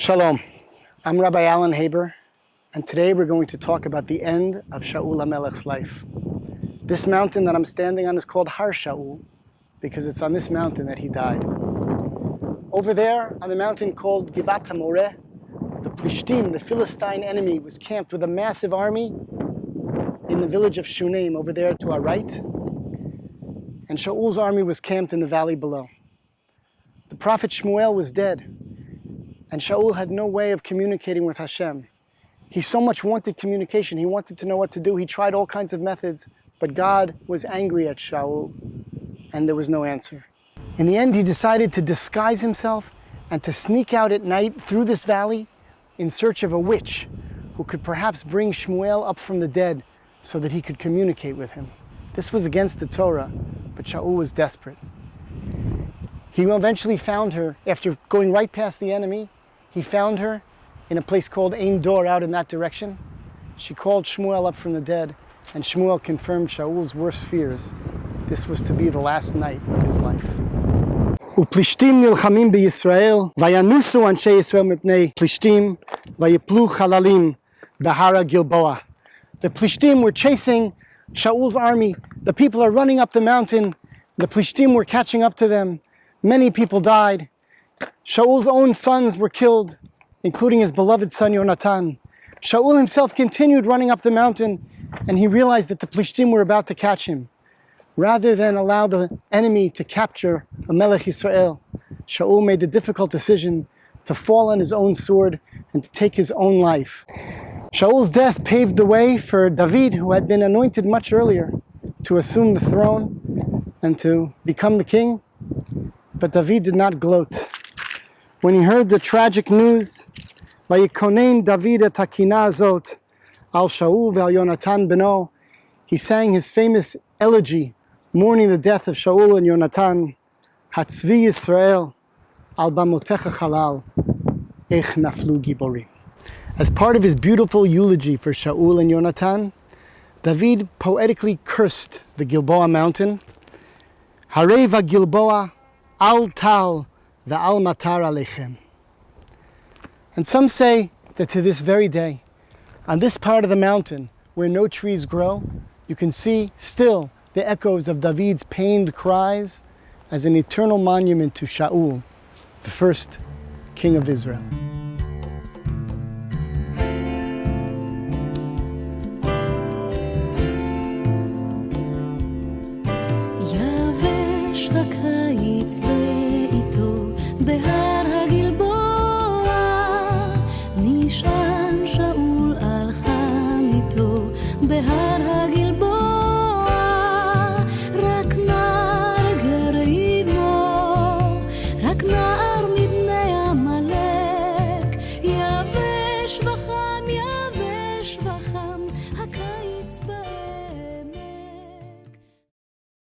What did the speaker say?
Shalom, I'm Rabbi Alan Haber, and today we're going to talk about the end of Shaul HaMelech's life. This mountain that I'm standing on is called Har Shaul, because it's on this mountain that he died. Over there, on the mountain called Givat HaMoreh, the Plishtim, the Philistine enemy, was camped with a massive army in the village of Shunem, over there to our right, and Shaul's army was camped in the valley below. The prophet Shmuel was dead, and Shaul had no way of communicating with Hashem. He so much wanted communication. He wanted to know what to do. He tried all kinds of methods, but God was angry at Shaul, and there was no answer. In the end, he decided to disguise himself and to sneak out at night through this valley in search of a witch who could perhaps bring Shmuel up from the dead so that he could communicate with him. This was against the Torah, but Shaul was desperate. He eventually found her. After going right past the enemy, he found her in a place called Ein Dor, out in that direction. She called Shmuel up from the dead, and Shmuel confirmed Shaul's worst fears. This was to be the last night of his life. Uplishtim nilchamim b'Yisrael, vayanusu anshe Yisrael mipnei Plishtim, vayiplu chalalim b'hara Gilboa. The Plishtim were chasing Shaul's army. The people are running up the mountain. The Plishtim were catching up to them. Many people died. Shaul's own sons were killed, including his beloved son Yonatan. Shaul himself continued running up the mountain, and he realized that the Plishtim were about to catch him. Rather than allow the enemy to capture a Melech Yisrael, Shaul made the difficult decision to fall on his own sword and to take his own life. Shaul's death paved the way for David, who had been anointed much earlier, to assume the throne and to become the king. But David did not gloat. When he heard the tragic news, Vayikonen David et hakina azot al Shaul ve'al Yonatan beno, he sang his famous elegy mourning the death of Shaul and Yonatan. Hatzvi Yisrael al bamotecha chalal ech naflu giborim. As part of his beautiful eulogy for Shaul and Yonatan, David poetically cursed the Gilboa mountain. Hareva Gilboa al tal ve'al matar alechem. And some say that to this very day, on this part of the mountain where no trees grow, you can see still the echoes of David's pained cries as an eternal monument to Shaul, the first king of Israel. הקיץ בעיתו